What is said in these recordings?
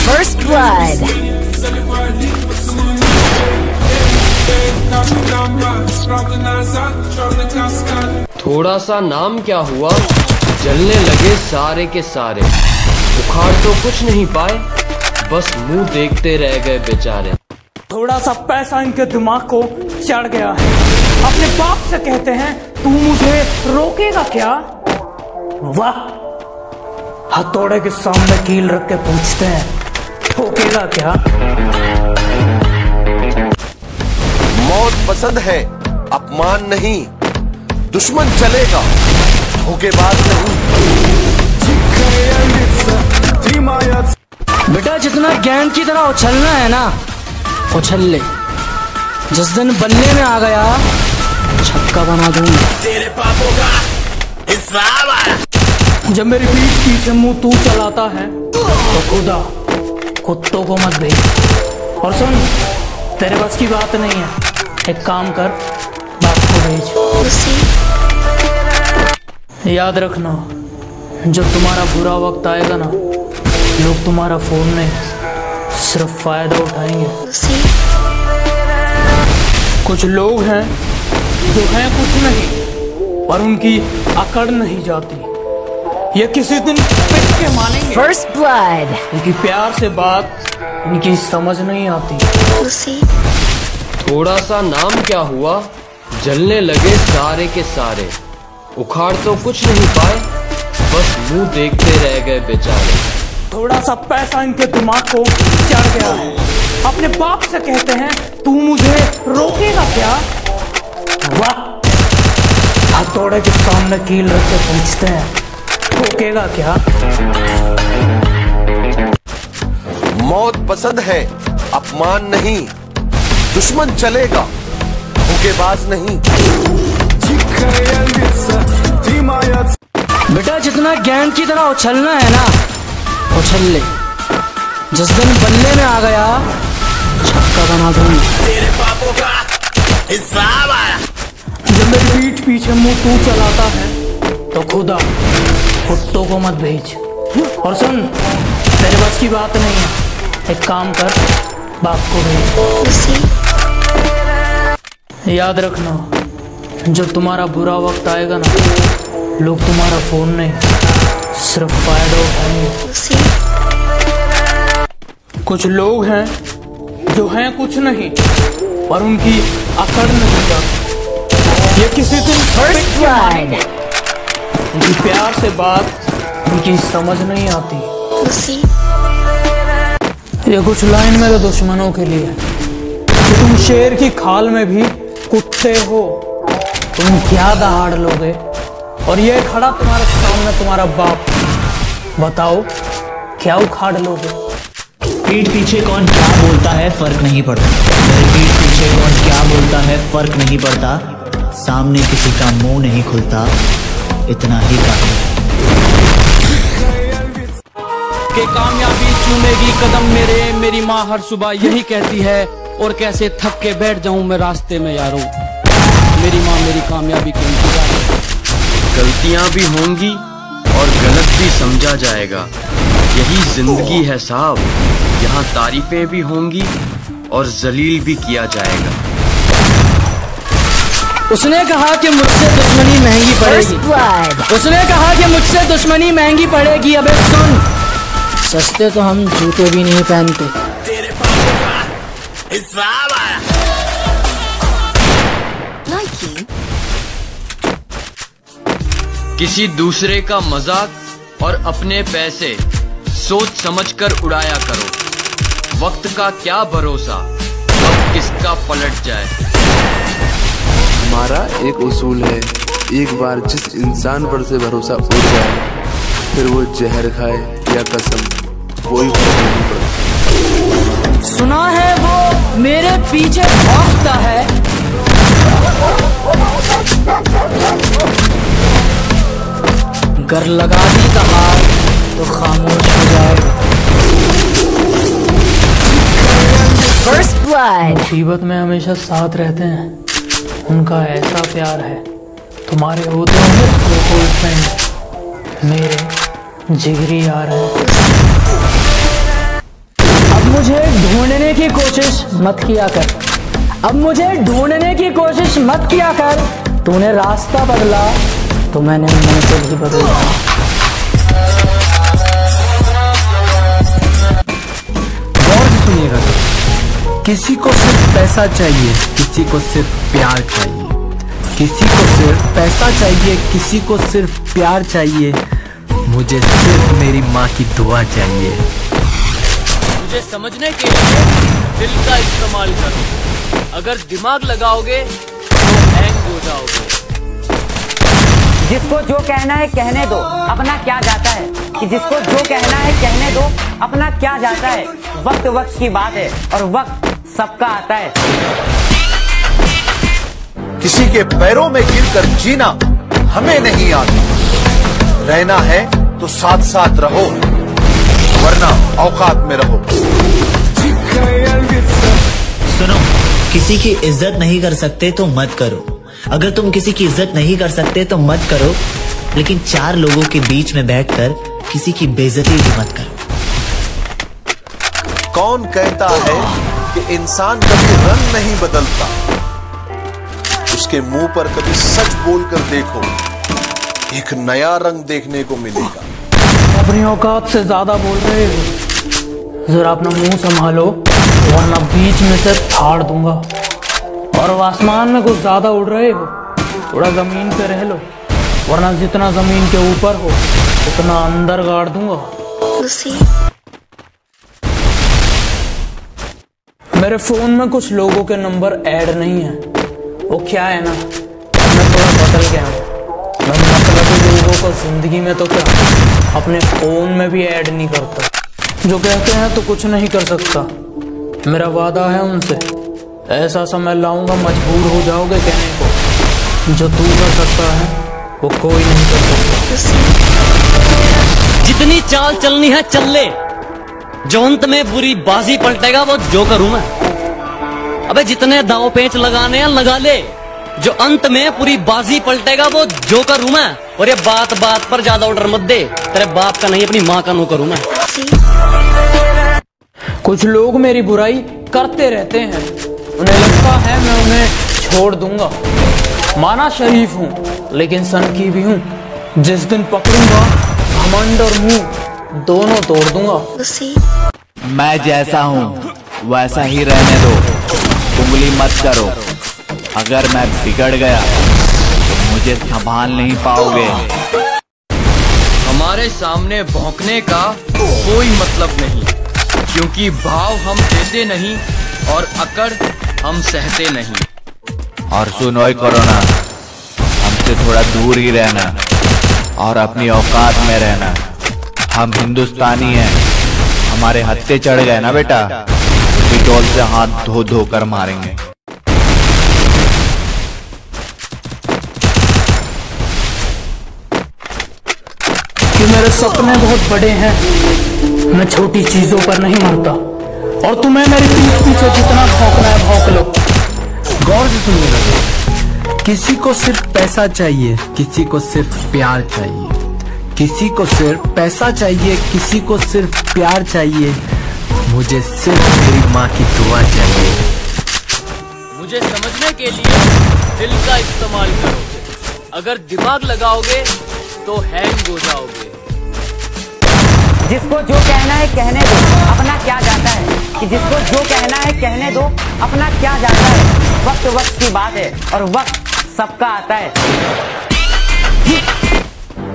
First blood. थोड़ा सा नाम क्या हुआ, जलने लगे सारे के सारे। उखाड़ तो कुछ नहीं पाए, बस मुंह देखते रह गए बेचारे। थोड़ा सा पैसा इनके दिमाग को चढ़ गया है। अपने बाप से कहते हैं तू मुझे रोकेगा क्या? वाह, हथौड़े के सामने कील रख के पूछते हैं ठोकेगा क्या? मौत पसंद है, अपमान नहीं। दुश्मन चलेगा, धोखेबाज नहीं। बेटा जितना गेंद की तरह उछलना है ना, उछल ले। जिस दिन बल्ले में आ गया, छक्का बना दूंगा। तेरे पापों का हिसाब आया। जब मेरी पीठ पीछे मुंह तू चलाता है तो खुदा कुत्तों को मत भेज। और सुन, तेरे बस की बात नहीं है, एक काम कर, बाप को भेज। याद रखना, जब तुम्हारा बुरा वक्त आएगा ना, लोग तुम्हारा फोन नहीं सिर्फ फायदा उठाएंगे। कुछ लोग हैं जो हैं कुछ नहीं, पर उनकी अकड़ नहीं जाती। ये किसी दिन पिट के मानेंगे। First blood. इनकी प्यार से बात इनकी समझ नहीं आती। थोड़ा सा नाम क्या हुआ, जलने लगे सारे के सारे। उखाड़ तो कुछ नहीं पाए, बस मुंह देखते रह गए बेचारे। थोड़ा सा पैसा इनके दिमाग को चढ़ गया है। अपने बाप से कहते हैं तू मुझे रोकेगा क्या? वाह, हथौड़े के सामने कील रख के पूछते हैं ठोकेगा क्या? मौत पसंद है, अपमान नहीं। दुश्मन चलेगा, धोखेबाज नहीं। बेटा जितना गेंद की तरह उछलना है ना, उछल ले। जिस दिन बल्ले में आ गया, छक्का बना दूंगा। तेरे पापों का हिसाब आया। जब मेरी पीठ पीछे मुंह तू चलाता है तो खुदा कुत्तों को मत भेज। और सुन, तेरे बस की बात नहीं है, एक काम कर, बाप को भेज। याद रखना, जब तुम्हारा बुरा वक्त आएगा ना, लोग तुम्हारा फोन नहीं सिर्फ फायदा उठाएंगे। कुछ लोग हैं जो हैं कुछ नहीं, पर उनकी अकड़ नहीं जाती। ये किसी दिन First blood. इनकी प्यार से बात इनकी समझ नहीं आती। ये कुछ लाइन मेरे दुश्मनों के लिए, कि तुम शेर की खाल में भी कुत्ते हो, तुम क्या दहाड़ लोगे? और ये खड़ा तुम्हारे सामने तुम्हारा बाप, बताओ क्या उखाड़ लोगे? पीठ पीछे कौन क्या बोलता है फर्क नहीं पड़ता। मेरे पीठ पीछे कौन क्या बोलता है फर्क नहीं पड़ता। सामने किसी का मुंह नहीं खुलता, इतना ही काफी। के कामयाबी चूमेगी कदम मेरे, मेरी माँ हर सुबह यही कहती है। और कैसे थक के बैठ जाऊं मैं रास्ते में यारो, मेरी माँ मेरी कामयाबी के इंतजार में। गलतियां भी होंगी और गलत भी समझा जाएगा, यही जिंदगी है साहब। यहाँ तारीफें भी होंगी और जलील भी किया जाएगा। उसने कहा कि मुझसे दुश्मनी महंगी First पड़ेगी। blood. उसने कहा कि मुझसे दुश्मनी महंगी पड़ेगी। अबे सुन, सस्ते तो हम जूते भी नहीं पहनते। तेरे पापों का हिसाब आया। किसी दूसरे का मजाक और अपने पैसे सोच समझकर उड़ाया करो। वक्त का क्या भरोसा, अब किसका पलट जाए। हमारा एक उसूल है, एक बार जिस इंसान पर से भरोसा उड़ जाए, फिर वो जहर खाए या कसम, कोई फर्क नहीं पड़ता। सुना है वो मेरे पीछे भौंकता है, गर लगा दी कहा तो खामोश हो जाएगा। First blood. मुसीबत में हमेशा साथ रहते हैं, उनका ऐसा प्यार है। तुम्हारे होते होंगे गर्लफ्रेंड, मेरे जिगरी यार है। अब मुझे ढूंढने की कोशिश मत किया कर, अब मुझे ढूंढने की कोशिश मत किया कर। तूने रास्ता बदला तो मैंने मंजिल भी बदला। गौर से सुनिएगा, किसी को सिर्फ पैसा चाहिए, किसी को सिर्फ प्यार चाहिए, किसी को सिर्फ पैसा चाहिए, किसी को सिर्फ प्यार चाहिए। मुझे सिर्फ मेरी माँ की दुआ चाहिए। मुझे समझने के लिए दिल का इस्तेमाल करो, अगर दिमाग लगाओगे तो हैंग हो जाओगे। जिसको जो कहना है कहने दो, अपना क्या जाता है। कि जिसको जो कहना है कहने दो, अपना क्या जाता है। वक्त वक्त की बात है और वक्त सबका आता है। किसी के पैरों में गिरकर जीना हमें नहीं आता। रहना है तो साथ साथ रहो, वरना औकात में रहो। सुनो, किसी की इज्जत नहीं कर सकते तो मत करो। अगर तुम किसी की इज्जत नहीं कर सकते तो मत करो, लेकिन चार लोगों के बीच में बैठकर किसी की बेइज्जती भी मत करो। कौन कहता है कि इंसान कभी रंग नहीं बदलता? उसके मुंह पर कभी सच बोलकर देखो, एक नया रंग देखने को मिलेगा। अपनी औकात से ज्यादा बोल रहे हो, जरा अपना मुंह संभालो वरना बीच में से फाड़ दूंगा। और आसमान में कुछ ज्यादा उड़ रहे हो, थोड़ा जमीन पे रह लो, वरना जितना जमीन के ऊपर हो उतना अंदर गाड़ दूंगा। मेरे फोन में कुछ लोगों के नंबर ऐड नहीं है। वो क्या है ना, मैं थोड़ा बदल गया हूँ। मैं मतलबी लोगों को जिंदगी में तो क्या, अपने फोन में भी ऐड नहीं करता। जो कहते हैं तो कुछ नहीं कर सकता। मेरा वादा है उनसे, ऐसा समय लाऊंगा मजबूर हो जाओगे कहने को, जो तू कर सकता है वो कोई नहीं कर सकता। जितनी चाल चलनी है चल ले, जो अंत में बुरी बाजी पलटेगा वो जो करूं मैं। अबे जितने दांव पेंच लगाने हैं लगा ले, जो अंत में पूरी बाजी पलटेगा वो जो करूं मैं। और ये बात बात पर ज्यादा ऑर्डर मत दे, तेरे बाप का नहीं अपनी माँ का नो करूं मैं। कुछ लोग मेरी बुराई करते रहते हैं, उन्हें लगता है मैं उन्हें छोड़ दूंगा। माना शरीफ हूँ लेकिन सनकी भी हूँ। जिस दिन पकड़ूंगा घमंड और मुंह दोनों तोड़ दूंगा। मैं जैसा हूँ वैसा ही रहने दो, उंगली मत करो। अगर मैं बिगड़ गया तो मुझे संभाल नहीं पाओगे। हमारे सामने भौंकने का कोई मतलब नहीं, क्योंकि भाव हम देते नहीं और अकड़ हम सहते नहीं। और सुनो कोरोना, हमसे थोड़ा दूर ही रहना और अपनी औकात में रहना। हम हिंदुस्तानी हैं, हमारे हत्थे चढ़ गए ना बेटा, डिटॉल से हाथ धो धो कर मारेंगे। कि मेरे सपने बहुत बड़े हैं, मैं छोटी चीजों पर नहीं मरता। और तुम्हें मेरी पीठ पीछे जितना भौंकना है भौंक लो। गौर से सुनिएगा, किसी को सिर्फ पैसा चाहिए, किसी को सिर्फ प्यार चाहिए, किसी को सिर्फ पैसा चाहिए, किसी को सिर्फ प्यार चाहिए। मुझे सिर्फ मेरी माँ की दुआ चाहिए। मुझे समझने के लिए दिल का इस्तेमाल करो, अगर दिमाग लगाओगे तो हैंग हो जाओगे। जिसको जो कहना है कहने दो, अपना क्या जाता है। कि जिसको जो कहना है कहने दो, अपना क्या जाता है। वक्त वक्त की बात है और वक्त सबका आता है।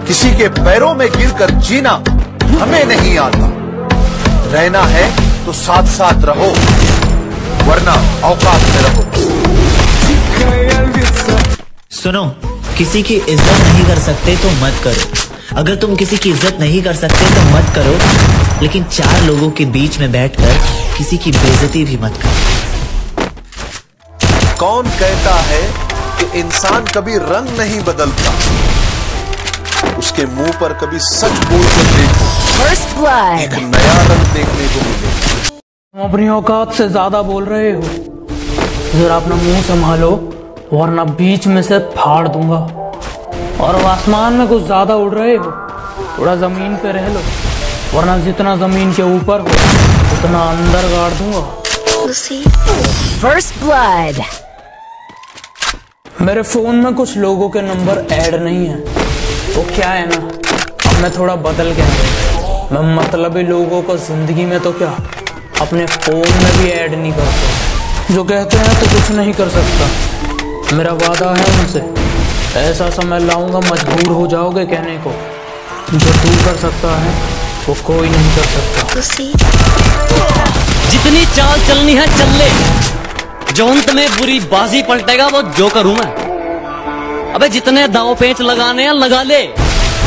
किसी के पैरों में गिरकर जीना हमें नहीं आता। रहना है तो साथ साथ रहो, वरना औकात में रहो। सुनो, किसी की इज्जत नहीं कर सकते तो मत करो। अगर तुम किसी की इज्जत नहीं कर सकते तो मत करो, लेकिन चार लोगों के बीच में बैठकर किसी की बेइज्जती भी मत करो। कौन कहता है कि इंसान कभी रंग नहीं बदलता? उसके मुंह पर कभी सच बोलकर देखो, First blood. एक नया रंग देखने को मिलेगा। तुम अपनी औकात से ज्यादा बोल रहे हो, जरा अपना मुंह संभालो वरना बीच में से फाड़ दूंगा। और आसमान में कुछ ज्यादा उड़ रहे हो, थोड़ा जमीन पे रह लो, वरना जितना जमीन के ऊपर हो उतना अंदर गाड़ दूंगा। First blood. मेरे फोन में कुछ लोगों के नंबर ऐड नहीं है। वो क्या है ना, अब मैं थोड़ा बदल गया। मैं मतलबी लोगों को जिंदगी में तो क्या अपने फोन में भी ऐड नहीं करता। जो कहते हैं तो कुछ नहीं कर सकता। मेरा वादा है उनसे, ऐसा समय लाऊंगा मजबूर हो जाओगे कहने को, जो तू कर सकता है वो कोई नहीं कर सकता। जितनी चाल चलनी है चल ले, जो अंत में बुरी बाजी पलटेगा वो जो करूं मैं। अबे जितने दाव पेंच लगाने हैं लगा ले,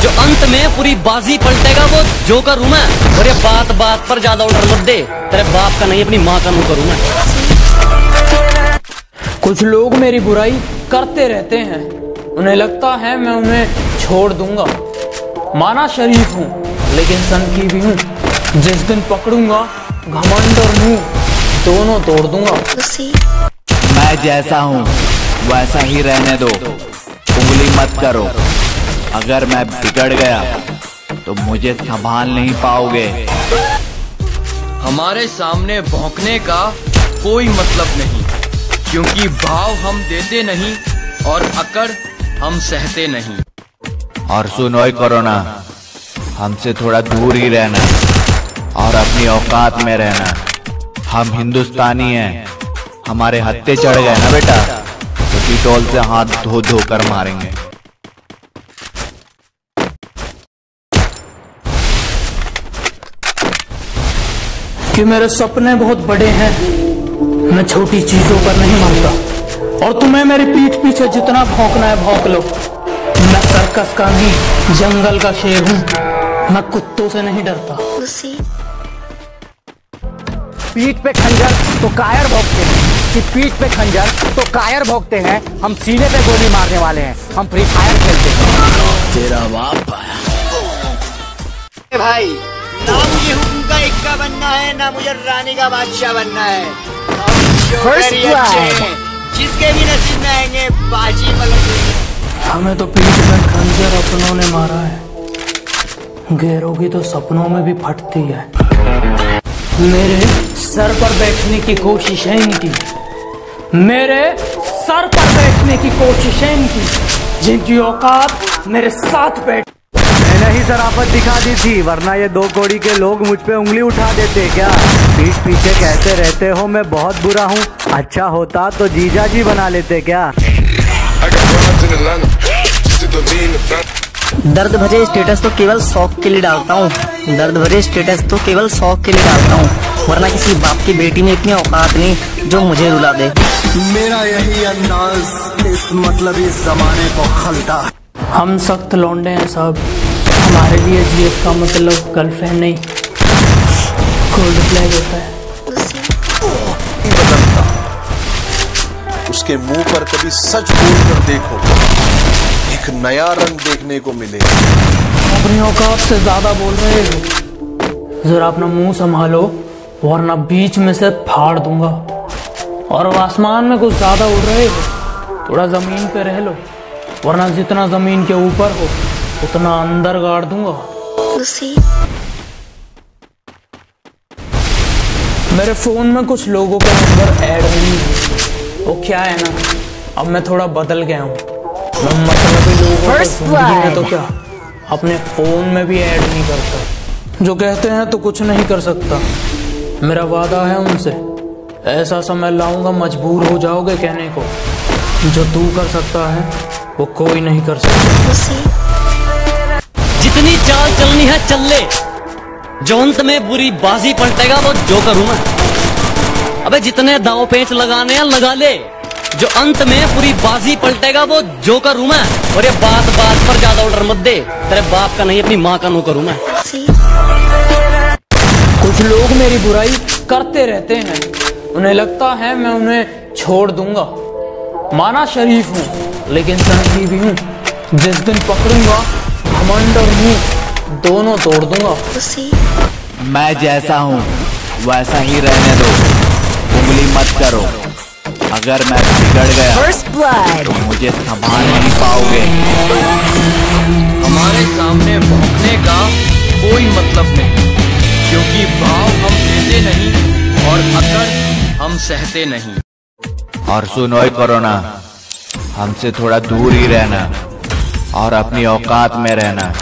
जो अंत में पूरी बाजी पलटेगा वो जो करूं मैं। और ये बात बात पर ज्यादा ऑर्डर मत दे, तेरे बाप का नहीं अपनी माँ का मुंह करूं मैं। कुछ लोग मेरी बुराई करते रहते हैं, उन्हें लगता है मैं उन्हें छोड़ दूंगा। माना शरीफ हूँ लेकिन सनकी भी हूँ। जिस दिन पकड़ूंगा घमंड और मुंह दोनों तोड़ दूंगा। मैं जैसा हूँ वैसा ही रहने दो, उंगली मत करो। अगर मैं बिगड़ गया तो मुझे संभाल नहीं पाओगे। हमारे सामने भौंकने का कोई मतलब नहीं, क्योंकि भाव हम देते नहीं और अकड़ हम सहते नहीं। और सुनो कोरोना, हमसे थोड़ा दूर ही रहना और अपनी औकात में रहना। हम हिंदुस्तानी हैं, हमारे हत्थे चढ़ गए ना बेटा तो डिटॉल से हाथ धो धो कर मारेंगे। कि मेरे सपने बहुत बड़े हैं, मैं छोटी चीजों पर नहीं मरता। और तुम्हें मेरी पीठ पीछे जितना भौंकना है भौंक लो। मैं सर्कस का नहीं जंगल का शेर हूँ, मैं कुत्तों से नहीं डरता। पीठ पे खंजर तो कायर भोंकते हैं, कि पीठ पे खंजर तो कायर भोंकते हैं। हम सीने पे गोली मारने वाले हैं, हम फ्री फायर खेलते हैं। तेरा बाप आया भाई, ना मुझे हुक्म का इक्का बनना है, ना मुझे रानी का बादशाह बनना है। First blood. जिसके भी नसीब में आएंगे बाजी मतलब। हमें तो पीठ में खंजर अपनों ने मारा है, गैरों की तो सपनों में भी फटती है। मेरे सर पर बैठने की कोशिश है इनकी, मेरे सर पर बैठने की कोशिश है इनकी, जिनकी औकात मेरे साथ बैठ। मैंने ही शराफत दिखा दी थी, वरना ये दो कौड़ी के लोग मुझ पे उंगली उठा देते क्या। पीठ पीछे कहते रहते हो मैं बहुत बुरा हूँ, अच्छा होता तो जीजा जी बना लेते क्या। दर्द भरे स्टेटस तो केवल शौक के लिए डालता हूँ, दर्द भरे स्टेटस तो केवल शौक के लिए डालता हूँ, वरना किसी बाप की बेटी में इतनी औकात नहीं जो मुझे रुला दे। मेरा यही अंदाज इस मतलब इस जमाने को खलता। हम सख्त लौंडे हैं साहब, हमारे लिए जीएफ का मतलब गर्लफ्रेंड नहीं कोल्ड फ्लैग होता है। बदलता, उसके मुंह पर कभी सच बोलकर देखो, एक नया रंग देखने को मिलेगा। अपनी औकात से ज्यादा बोल रहे हो, जरा अपना मुंह संभालो वरना बीच में से फाड़ दूंगा। और आसमान में कुछ ज्यादा उड़ रहे हो, थोड़ा जमीन पे रह लो, वरना जितना जमीन के ऊपर हो उतना अंदर गाड़ दूंगा। मेरे फोन में कुछ लोगों के नंबर ऐड नहीं है। वो क्या है ना, अब मैं थोड़ा बदल गया हूँ। मैं मतलब लोगों को जिंदगी में तो क्या अपने फोन में भी ऐड नहीं करता। जो कहते हैं तो कुछ नहीं कर सकता। मेरा वादा है उनसे, ऐसा समय लाऊंगा मजबूर हो जाओगे कहने को, जो तू कर सकता है वो कोई नहीं कर सकता। जितनी चाल चलनी है चल ले, जो अंत में बुरी बाजी पलटेगा वो जो करूं मैं। अबे जितने दाव पेंच लगाने हैं लगा ले, जो अंत में पूरी बाजी पलटेगा वो जो करूं मैं। और ये बात बात पर ज्यादा ऑर्डर मत दे, तेरे बाप का नहीं अपनी माँ का मुंह करूं मैं। कुछ लोग मेरी बुराई करते रहते हैं, उन्हें लगता है मैं उन्हें छोड़ दूंगा। माना शरीफ हूँ लेकिन सनकी भी हूँ। जिस दिन पकड़ूंगा घमंड और मुंह दोनों तोड़ दूंगा। मैं जैसा हूँ वैसा ही रहने दो, उंगली मत करो। अगर मैं बिगड़ गया तो मुझे संभाल नहीं पाओगे। हमारे सामने भौंकने का कोई मतलब नहीं, क्योंकि भाव हम देते नहीं और अकड़ हम सहते नहीं। और सुनो कोरोना, हमसे थोड़ा दूर ही रहना और अपनी औकात में रहना।